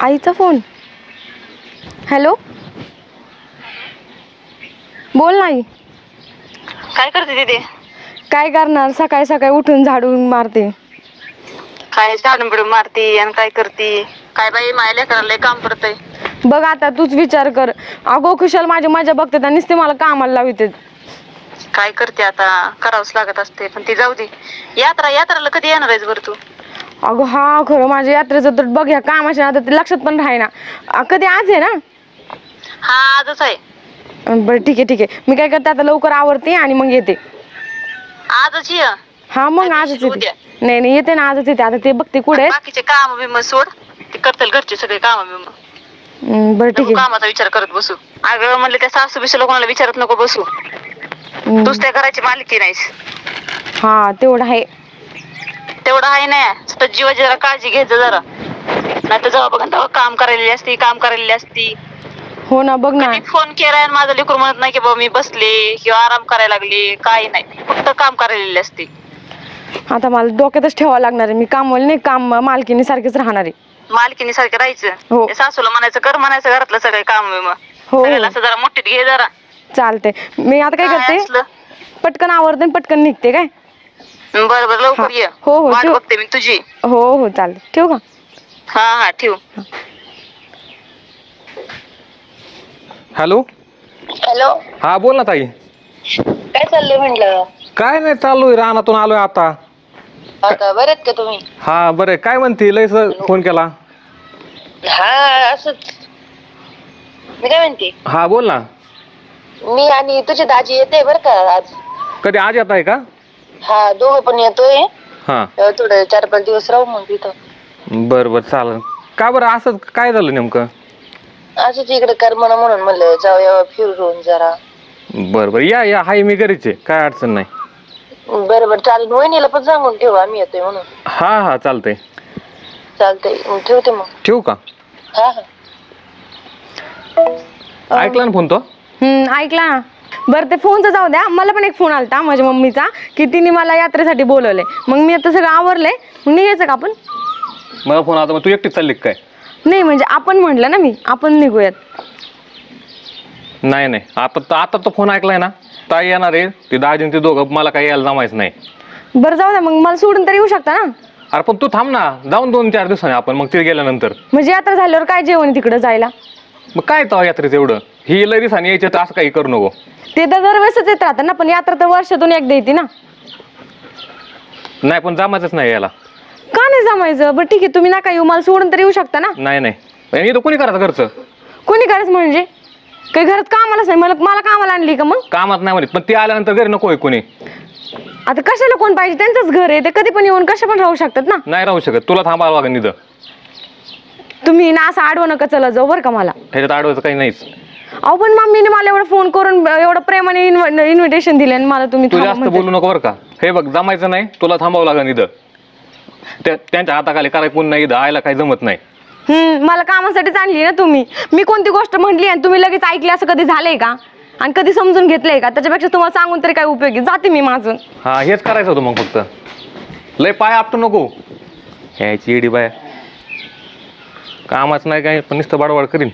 आईचा phone. Hello, बोल नाही. काय करते तिथे? काय करणार, सकाळी सकाळी उठून झाडून मारते. काय झाडून बिडून मारती आणि काय करती? काय बाई माझ्या लेकराला काम पडतंय. बघ आता तूच विचार कर. अगो खुशाल माझी मजा बघते आणि नुसते मला कामाला लावते. काय करते आता, करावंच लागत असते. पण ती जाऊ दे. यात्राला कधी येणार आहेस बरं तू? अगो हा खरं माझ्या यात्रेचं तर बघ, ह्या कामाच्या आता ते लक्षात पण राहीना. कधी आज आहे ना? हा आजच आहे. बरं ठीक आहे मी काय करते आता, लवकर आवरते आणि मग येते. आजच ये. हा मग आजच येते. नाही येते ना, आजच येते. आता ते बघते कुठे बाकीचे काम बिम सोड, ते करतील घरचे सगळे काम बिम. बरं ठीक आहे. कामाचा विचार करत बसू. अगं म्हणलं त्या सासू बिसूला कोणाला विचारत नको बसू. तूच त्या घराची मालकी नाहीस. हा तेवढं आहे. तेवढं आहे ना, जीवाची जरा काळजी घ्यायचं जरा. नाही तर जेव्हा बघा तेव्हा काम करायला असती. हो ना, बघ ना. फोन केलाय आणि माझं लेकरू म्हणत नाही की बाबा मी बसले किंवा आराम करायला लागले. काही नाही, फक्त काम करायला असते. आता मला डोक्यातच ठेवावं लागणार आहे. मी कामवाली नाही, काम मालकीने सारखेच राहणार आहे. मालकीने सारखं राहायचं. हो. सासूला म्हणायचं कर, म्हणायचं घरातलं सगळे काम बिम. हो असं जरा मोठीत घे जरा. चालते. मी आता काय करते, पटकन आवरते आणि पटकन निघते. काय बरं लवकर ये. हो वाट बघते मी तुझी. हो चालते. ठेवू का? हा ठेव. हॅलो. हा बोल ना ताई. काय चाललंय म्हणलं? काय नाही, चाललोय रानातून आलोय आता. बरेत का तुम्ही? हा बरे. काय म्हणते, लयच फोन केला? हा असंच. मी काय म्हणते, हा बोल ना. मी आणि तुझी दाजी येते बरं का आज. कधी आज येत आहे का? हा दोघं पण येतोय. हा थोडं 4-5 दिवस राहू मग तिथं. बर चालेल. का बरं असं काय झालं नेमकं? असंच इकडे करमना म्हणून म्हणलं जाऊया फिरून जरा. बर या हाय, मी घरीच आहे, काय अडचण नाही. बरं चालेल. वहिनीला पण सांगून ठेव आम्ही येतोय म्हणून. हा चालतंय. चालतंय ठेवते मग. ठेवू का? हा ऐकला ना फोन तो? ऐकला ना. बरं ते फोनचं जाऊ द्या. मला पण एक फोन आलता माझ्या मम्मीचा की तिने मला यात्रेसाठी बोलवलंय. मग मी आता सगळं आवरलंय. मग निघायचं का आपण? मला फोन आता, मग तू एकटीच चालली काय? नाही म्हणजे आपण म्हटलं ना, आपण निघूयात. नाही आता तो फोन ऐकलाय ना, ताई येणार आहे, ती दाजी ते दोघं, मला काही यायला जमायचं नाही. बरं जाऊ द्या, मग मला सोडून तरी येऊ शकता ना. अरे पण तू थांब ना, जाऊन 2-4 दिवसांनी आपण मग तिथे गेल्यानंतर. म्हणजे यात्रा झाल्यावर काय जेवण तिकडे जायला? मग काय तो यात्रेचं एवढं, ही लय दिवसांनी यायचं तर असं काही करू नको. ते तर दरवेळेसच येत राहतं ना, पण यात्रा तर वर्षातून एकदा येते ना. नाही पण जमायचंच नाही यायला. का नाही जमायचं? बरं ठीक आहे, तुम्ही नका येऊ, मला सोडून तरी येऊ शकता ना. नाही इथं कोणी करायचं घरचं? कोणी करायचं म्हणजे काही घरात कामालाच नाही. मला कामाला आणली का? मग कामात नाही म्हणत, पण ती आल्यानंतर घरी नको आहे कोणी. आता कशाला कोण पाहिजे? त्यांचंच घर आहे, ते कधी पण येऊन कशा पण राहू शकतात ना. नाही राहू शकत, तुला थांबावं लागेल इथं. तुम्ही ना असं आडवं नका चला जाऊ बरं का मला. ह्याच्यात आडवायचं काही नाहीच. अहो पण मम्मीने मला एवढं फोन करून एवढं प्रेमाने इन्व्हिटेशन दिले आणि मला तुम्ही तू जास्त बोलू नको बरं का. हे बघ, जमायचं नाही, तुला थांबावं लागेल इथं. त्यांच्या हाताखाली करायला कोण नाही इथं, आयला काही जमत नाही. मला कामासाठीच आणली ना तुम्ही. मी कोणती गोष्ट म्हटली आणि तुम्ही लगेच ऐकली असं कधी झालंय का? आणि कधी समजून घेतलंय का? त्याच्यापेक्षा तुम्हाला सांगून तरी काय उपयोगी, जाते मी माझं. हा हेच करायचं होतं मग, फक्त लय पाय आपटू नको. ह्याची एडी बाय कामाच नाही काय, पण नुसतं बाडवाड करीन.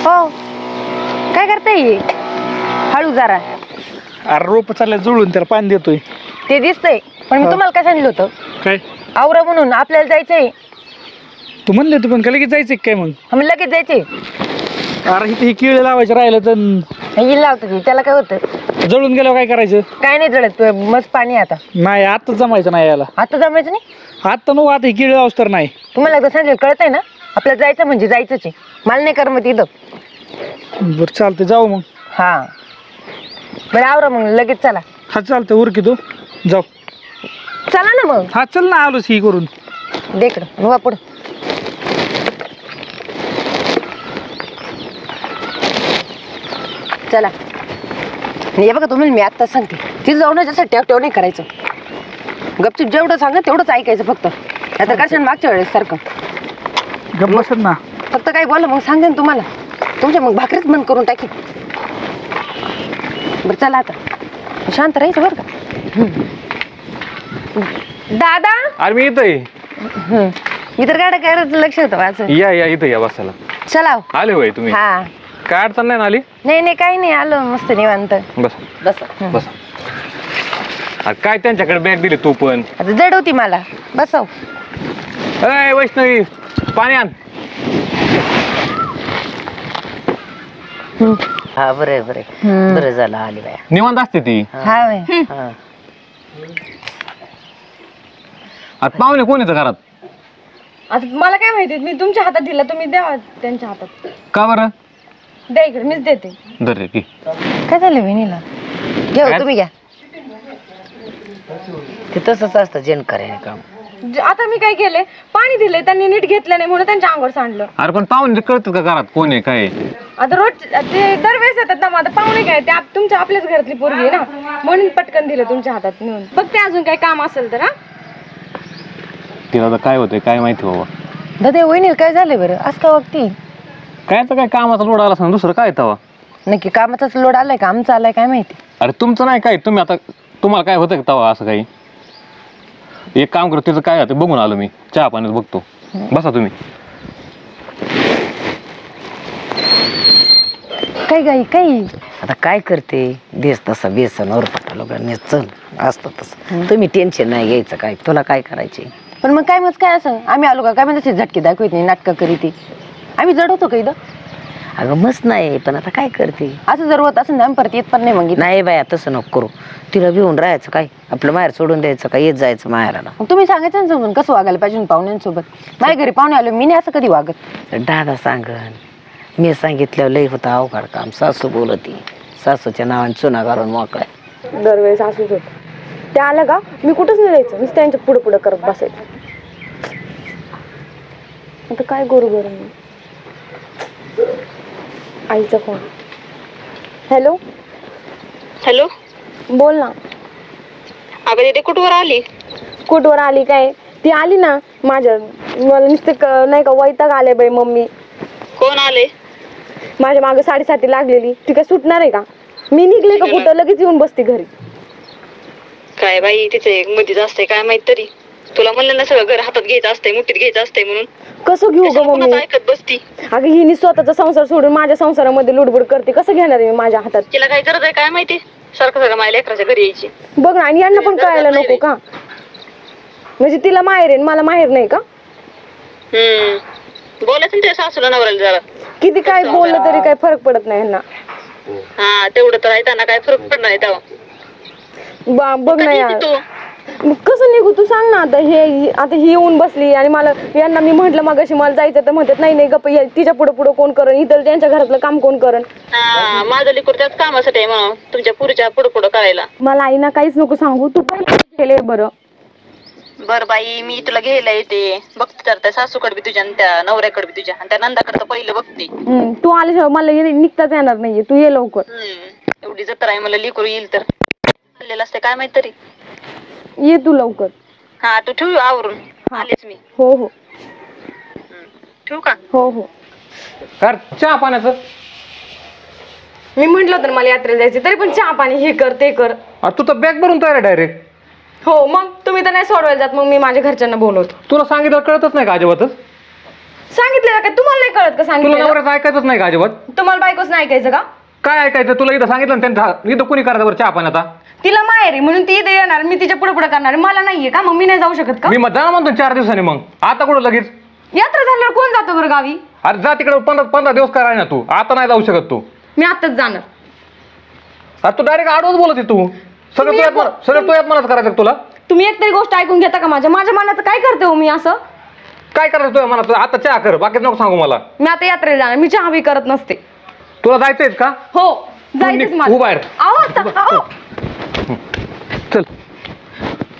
हो काय करताय? हळू जरा. अरे रोप चाललंय जुळून, त्याला पाणी देतोय. ते दिसतंय, पण मी तुम्हाला काय सांगितलं होतं? काय? आवरा म्हणून, आपल्याला जायचंय. तू म्हणले होते पण का लगेच जायचं काय? मग आम्ही लगेच जायचंय. अरे इथे किळे लावायचे राहिलं तर येईल लावतो की, त्याला काय होतं? जळून गेल्यावर काय करायचं? काय नाही जळत, मस्त पाणी आता. नाही आता जमायचं नाही याला. आता जमायचं नाही? आता नको, आता किळे लावच तर नाही. तुम्हाला एकदा सांगितलं कळतंय ना, आपल्याला जायचं म्हणजे जायचंच आहे. मला नाही करमत इथं. बरं चालतंय, जाऊ मग. हा बरं आवरा मग, लगेच चला. हा चालतंय, उरकी तू जाऊ. चला ना मग. हा चल ना, आलोच ही करून. देकडं मग पुढं. चला. हे बघा तुम्ही, मी आत्ताच सांगते, तिथं जाऊन त्यासाठी टेव नाही करायचं. गपचूप जेवढं सांगा तेवढंच ऐकायचं फक्त. आता कशाने मागच्या वेळेस सारखं गप्प बसत ना. फक्त काही बोला मग सांगेन तुम्हाला. तुमच्या मग भाकरीच बंद करून टाकी. बरं चला आता शांत राहायचं बरं का. दादा अरे मी इथं आहे. मी तर गाड्या काय लक्ष होतं वाचून. या या इथं या बसायला. चला आले होय तुम्ही? हा. काय अडचण नाही ना आली? नाही काही नाही, आलो मस्त निवांत. बस बस बस. अरे काय त्यांच्याकडे बॅग दिली तू पण? आता जड होती मला. बसव. अय वैष्णवी पाणी आण. हा बरं झालं आली बाया. निवांत असते ती. हा वय. हा. आता पाहुणे कोण येतं घरात? आता मला काय माहिती, मी तुमच्या हातात दिला, तुम्ही द्या त्यांच्या हातात. का बरं? द्या इकडे, मीच देते. दर रे की. काय झालं विनीला? घ्या तुम्ही घ्या. ते तसंच असतं जेन करायला काम. आता मी काय केले, पाणी दिले, त्यांनी नीट घेतलं नाही म्हणून त्यांच्या अंगावर सांडलं. अरे पण पाहुणे कळतात का घरात कोण आहे काय? आता रोज ते दरवेळेस येतात ना, मग आता पाहुणे काय ते तुमच्या आपल्याच घरातली पोरगी आहे ना, म्हणून पटकन दिलं तुमच्या हातात नेऊन. बघते अजून काय काम असेल तर. हा तिला तर काय होतंय काय माहिती बाबा. दादा वहिनी काय झालंय बरं आज का वागती? काय तर काय कामाचा लोड आला असं दुसरं काय तवा? नक्की कामाचाच लोड आलाय का आमचा आलाय काय माहिती. अरे तुमचं नाही काय, तुम्ही आता तुम्हाला काय होतं का तवा असं काही? एक काम करतो, तिचं काय होतं बघून आलो मी, चहा पाण्यात बघतो. बसा तुम्ही. काय गाई काही आता काय करते देस तसा बेसन ओरपटा लोकांनी चल असतं तसं. तुम्ही टेन्शन नाही घ्यायचं काय, तुला काय करायचे. पण मग काय काय असं आम्ही आलो का काय म्हणजे झटके दाखवत नाही, नाटकं करीत आम्ही जड होतो का इथं? अगं मस्त नाही, पण आता काय करते असं जर होत असं आम्ही परत येत पण नाही. मग नाही बाया तसं नको करू. तिला भिवून राहायचं काय, आपलं माहेर सोडून द्यायचं काय, येत जायचं माहेराला. तुम्ही सांगायचं ना समजून कसं वागायला पाहिजे पाहुण्यांसोबत. माझ्या घरी पाहुणे आलो मी नाही असं कधी वागत. दादा सांगन मी सांगितलं लय होतं अवघड काम. सासू बोलती, सासूच्या नावाने चुना घालून मोकळ्या. दरवेळेस असंच होत. ते आलं का मी कुठंच नाही जायचं, नुसतं त्यांच्या पुढे पुढे करत बसायचं. आता काय करू बरं मी. आईचा फोन. हॅलो हॅलो, बोल ना. अगं दीदी कुठवर आली? कुठवर आली काय, ती आली ना माझ्या, मला नुसतं नाही का वैताग आले बाई. मम्मी कोण आले? माझ्या मागे 7:30 लागलेली, ती काय सुटणार आहे का? मी निघले का कुठं लगेच येऊन बसते घरी. काय बाई तिचे मध्येच असते काय माहित. तरी तुला म्हणलं ना सगळं घर हातात घ्यायचं असतंय, मुठीत घ्यायचं असतंय म्हणून. कसं घेऊ ग मम्मी? ऐकत बसती. अगं हिने स्वतःचा संसार सोडून माझ्या संसारामध्ये लुडबुड करते, कसं घेणार आहे मी माझ्या हातात? तिला काय गरज आहे काय माहिती सारखं सगळं माझ्या लेकराच्या घरी यायची. बघ ना, आणि यांना पण कळायला नको का? म्हणजे तिला माहेर आहे मला माहेर नाही का? बोलायचं ना त्या सासूला नवऱ्याला जरा. किती काय बोललं तरी काय फरक पडत नाही यांना. हा तेवढं तर आहे, त्यांना काय फरक पडणार नाही तेव्हा. बघ ना यार, तू मग कसं निघू तू सांग ना. आता ही येऊन बसली आणि मला यांना मी म्हंटल मगाशी मला जायचं तर म्हणतात नाही गप्प, तिच्या पुढे पुढे कोण करण, इतर त्यांच्या घरातलं काम कोण करण. माझं लेकूर त्याच कामासाठी आहे म्हणून तुमच्या पुरीच्या पुढे पुढे करायला. मला आईना काहीच नको सांगू, तू पहिले गेले बरं. बर बाई मी तुला घ्यायला येते, बघते तर त्या सासूकडे बी तुझ्या आणि त्या नवऱ्याकडे बी तुझ्या आणि त्या नंदाकडे तर पहिलं बघते. तू आल्याशिवाय मला निघताच येणार नाहीये, तू ये लवकर. एवढी जत्रा आहे, मला लेकरू येईल तर चाललेलं असते काय माहित. तरी ये तू लवकर. हा तू ठेवू आवरून, आलेच मी. हो हो ठेवू का? हो हो. कर चहा पाण्याचं. मी म्हंटल होतं ना मला यात्रेला जायचं, तरी पण चहा पाणी हे कर ते कर. तू तर बॅग भरून तयार आहे डायरेक्ट. हो मग तुम्ही तर नाही सोडवायला जात, मग मी माझ्या घरच्यांना बोलवतो. तुला सांगितलं कळतच नाही का अजिबातच? सांगितलं काय तुम्हाला नाही कळत का? तुला सांगितलं नवऱ्याचं ऐकायचंच नाही का अजिबात? तुम्हाला बायकोच नाही ऐकायचं का? काय ऐकायचं तुला? इथं सांगितलं ना त्यांच्या इथं कोणी करायचं बरं चहा पाणी? आता तिला माहेर आहे म्हणून ती इथे येणार, मी तिच्या पुढे पुढे करणार. मला नाहीये का, मग मी नाही जाऊ शकत का? मी मग जाणार म्हणतो 4 दिवसांनी. मग आता कुठं लगेच? यात्रा झाल्यावर कोण जातो बरं गावी? अरे जा तिकडे 15 दिवस कराय ना तू. आता नाही जाऊ शकत तू. मी आताच जाणार. अरे तू डायरेक्ट आडवच बोलत आहे तू. सगळं तू यात मलाच करायचं तुला. तुम्ही एक तरी गोष्ट ऐकून घेता का माझ्या मनाचं? काय करते हो मी असं? काय करायचं तुझ्या मनात? आता चहा कर, बाकीच नको सांगू मला. मी आता यात्रेला जाणार, मी चहा बी करत नसते. तुला जायचंय का? हो जायचंच मला. हो बाहेर. अहो आता अहो चल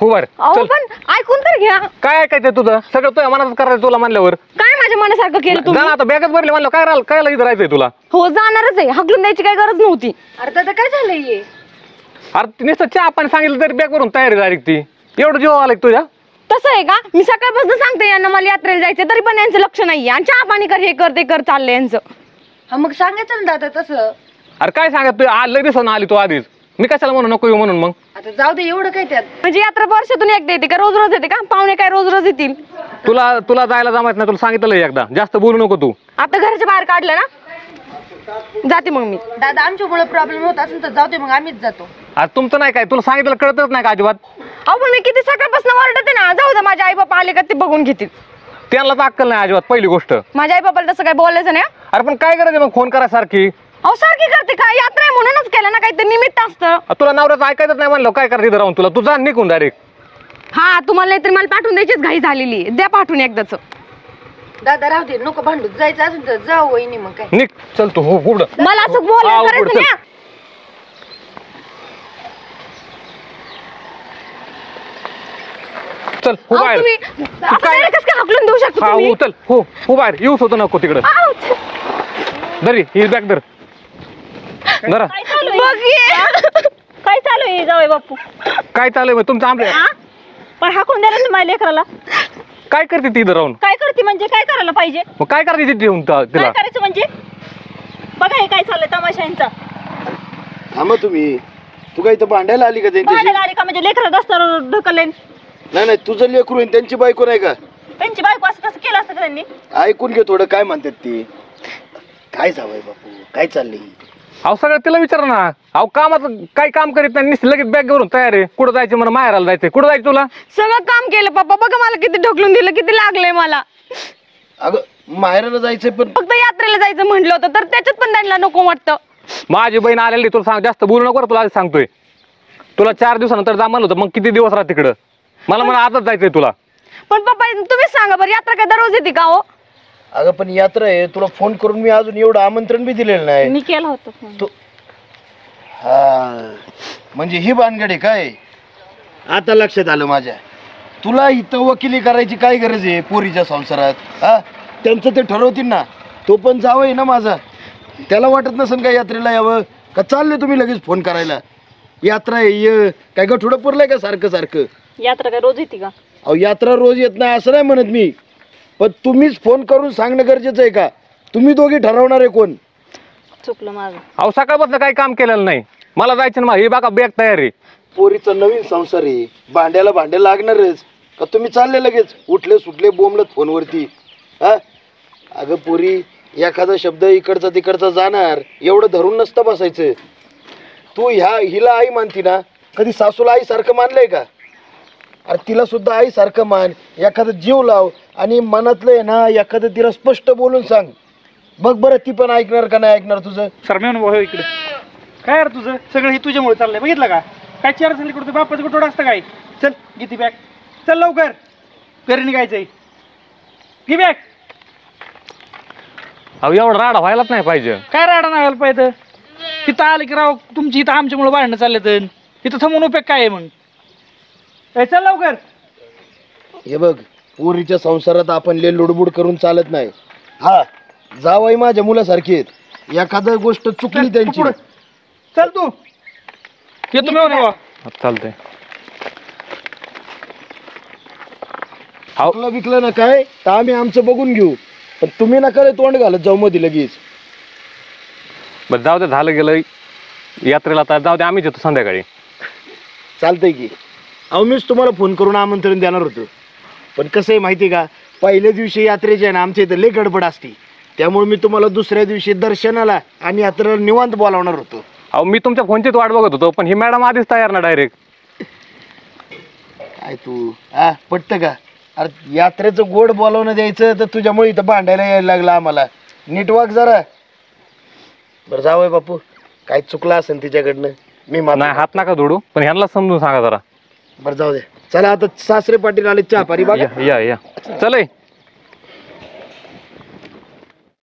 हो बाहेर अहो चल. पण ऐकून तर घ्या. काय ऐकायचं तुझं? सगळं तुझ्या मनात करायचं तुला म्हणल्यावर. काय माझ्या मनासारखं केलं जा तुम्ही? ना आता, बॅगच भरली म्हणलं काय राहिलं? काय इथं राहायचंय तुला? हो जाणारच आहे, हकलून द्यायची काही गरज नव्हती. अरे आता काय झालंय? अरे नुसतं चहा पाणी सांगितलं तरी बॅग भरून तयारी डायरेक्ट ती. एवढं जीव आलाय तुझ्या? तसं आहे का? मी सकाळपासून सांगते यांना मला यात्रेला जायचं, तरी पण यांचं लक्ष नाहीये आणि चहा पाणी कर, हे कर ते कर चाललंय यांचं. हा मग सांगायचं ना दादा तसं. अरे काय सांगत तू लय दिवसानं आली तू आधीच, मी कशाला म्हणून नको येऊ म्हणून. मग आता जाऊ दे, एवढं काय त्यात. म्हणजे यात्रा वर्षातून एकदा येते का रोज रोज येते का? पाहुणे काय रोज रोज येतील? तुला जायला जमायत नाही, तुला सांगितलं एकदा, जास्त बोलू नको तू. आता घराच्या बाहेर काढलं ना, जाते मग मी. दादा आमच्यामुळे प्रॉब्लेम होत असेल तर जाऊ दे, मग आम्हीच जातो. आज तुमचं नाही काय, तुला सांगितलं कळतच नाही का अजिबात? अहो पण मी किती सकाळपासून ओरडते ना, जाऊ दे, माझे आई बाबा आले का ते बघून घेतील. त्यांना तर अक्कल नाही अजिबात, पहिली गोष्ट. माझ्या आई बाबाला तसं काय बोलायचं नाही. अरे पण काय करायचं मग फोन करायसारखी? अहो सारखी करते का? यात्रा आहे म्हणूनच केलं ना, काहीतरी निमित्त असतं. तुला नवऱ्याचं ऐकायचं नाही म्हणलं, काय करायचं इथं राहून? तुला तुझा निघून डायरेक्ट. हा तुम्हाला नाहीतरी मला पाठवून द्यायचीच घाई झालेली, द्या पाठवून एकदाच. दादा राहू दे, नको भांडू. जायचं असेल तर जाऊ वहिनी, मग काय. निघ, चल तू. हो पुढं. मला असं बोलायला उघड, करायचं चल. नाही. चल हो अहो, बाहेर. तुम्ही असं direct कसं काय हाकलून देऊ शकता हा तुम्ही? हो चल, हो बाहेर येऊच होतं नको तिकडं. आऊ. दरी ही बॅग धर जरा. बघ ये. काय चालू आहे जावई बापू? काय चालू आहे तुमचं आमच्या? पण हाकून द्यायला ना माझ्या लेकराला. काय करते ती इथं राहून? काय करते म्हणजे काय करायला पाहिजे? मग काय करायची तिथे येऊन तिला? काय करायचं म्हणजे? बघा हे काय चाललंय तमाशांचा. थांबा तुम्ही. तू काय इथं भांडायला आली का त्यांच्याशी? भांडायला आली का म्हणजे लेकरं रस्त्यावर ढकलले? नाही नाही, तुझं लेकरू आहे, त्यांची बायको नाही का? त्यांची बायको असं कसं केलं असतं का त्यांनी? ऐकून घे थोडं, काय म्हणतात ते. काय जावंय बापू, काय चाललंय? अहो सगळं तिला विचार ना. अहो कामाचं काय काम करीत नाही, नुसतं लगेच बॅग घेऊन तयार आहे. कुठं जायचं म्हणा, माहेराला जायचंय. कुठं जायचं तुला? सगळं काम केलं पप्पा, बघा मला किती ढकलून दिलं, किती लागलंय मला. अगं माहेराला जायचंय, पण फक्त यात्रेला जायचं म्हटलं होतं तर त्याच्यात पण त्यांना नको वाटतं. माझी बहीण आलेली, तुला सांग जास्त बोलू नको, तुला आधी सांगतोय. तुला 4 दिवसानंतर जा म्हणलं होतं, मग किती दिवस राहा तिकडं? मला आताच जायचंय तुला. पण पप्पा तुम्हीच सांगा बरं, यात्रा काय दररोज येते का हो? अगं पण यात्रा आहे, तुला फोन करून मी अजून एवढं आमंत्रण बी दिलेलं नाही. मी केलं होतं फोन. तू हा म्हणजे ही भानगड आहे काय? आता लक्षात आलं माझ्या. तुला इथं वकिली करायची काय गरज आहे पोरीच्या संसारात? हा त्यांचं ते ठरवतील ना. तो पण जावं ना माझा. त्याला वाटत नसेल का यात्रेला यावं का? चालले तुम्ही लगेच फोन करायला, यात्रा आहे ये काय गठुडं पुरलंय का सारखं सारखं? यात्रा काय रोज येते का? अहो यात्रा रोज येत नाही असं नाही म्हणत मी, पण तुम्हीच फोन करून सांगणं गरजेचं आहे का? तुम्ही दोघी ठरवणार आहे कोण? चुकलं माझं. अहो सकाळपासून काही काम केलेलं नाही. मला जायचं ना, हे बघा बॅग तयार आहे. पोरीचा नवीन संसार आहे, भांड्याला लागणारच का? तुम्ही चालले लगेच उठले सुटले बोंबलत फोनवरती? हा अगं पोरी, एखादा शब्द इकडचा तिकडचा जाणार, एवढं धरून नसतं बसायचं. तू हिला आई मानती ना, कधी सासूला आई सारखं मानलंय का? अरे तिला सुद्धा आई सारखं मान, एखादा जीव लाव आणि मनातलं आहे ना एखादं तिला स्पष्ट बोलून सांग. बघ बरं ती पण ऐकणार का नाही ऐकणार तुझं? सरमेन भाऊ इकडे काय यार, तुझं सगळं हे तुझ्यामुळे चाललंय, बघितलं का? काय चार झाली कुठं बापाचं कुठं असतं काय? चल किती बॅग, चल लवकर घरी निघायचंय. घे बॅग. अहो एवढा राडा व्हायलाच नाही पाहिजे. काय राडा नाही व्हायला पाहिजे? तिथं आलं की राव तुमची इथं आमच्यामुळे भांडणं चालले तर इथं थांबून उपयोग काय आहे मग? चल लवकर. हे बघ, पोरीच्या संसारात आपण ले लुडबुड करून चालत नाही. हा जावई माझ्या मुलासारखी आहेत, एखादा गोष्ट चुकली त्यांची. चल तू येतो मी हो. चालतंय. चुकलं बिकलं ना काय तर आम्ही आमचं बघून घेऊ, पण तुम्ही नका रे तोंड घालत जाऊ मध्ये लगेच. बरं जाऊ दे, झालं गेलं. यात्रेला आता जाऊ दे, आम्हीच येतो संध्याकाळी. चालतंय की. अहो मीच तुम्हाला फोन करून आमंत्रण देणार होतो, पण कसं आहे माहिती आहे का, पहिल्या दिवशी यात्रेची आहे ना आमच्या इथं लय गडबड असते, त्यामुळे मी तुम्हाला दुसऱ्या दिवशी दर्शनाला आणि यात्रेला निवांत बोलावणार होतो. अहो मी तुमच्या फोनचीच वाट बघत होतो, पण ही मॅडम आधीच तयार ना डायरेक्ट. काय तू पटतं का? अरे यात्रेचं गोड बोलावणं द्यायचं तर तुझ्यामुळे इथं भांडायला यायला लागलं आम्हाला. नीट वाग जरा. बरं जावय बापू, काय चुकलं असेल तिच्याकडनं मी नाही हात नका जोडू, पण ह्यांना समजून सांगा जरा. बरं जाऊ दे. चला आता सासरे पाटील आले चहा पाणी बघा. या चल.